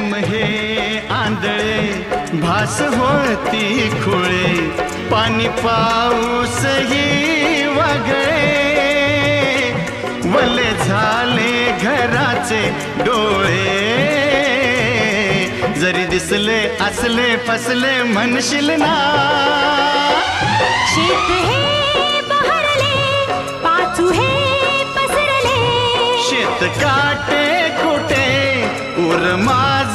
प्रेम हे आंधळे भास होती खुळे पाणी पाऊस ही वगळे वले झाले घराचे डोळे जरी दिसले असले फसले म्हणशील ना शेत हे बहरले पाचू हे पसरले शेत काटे कुठे उर माझ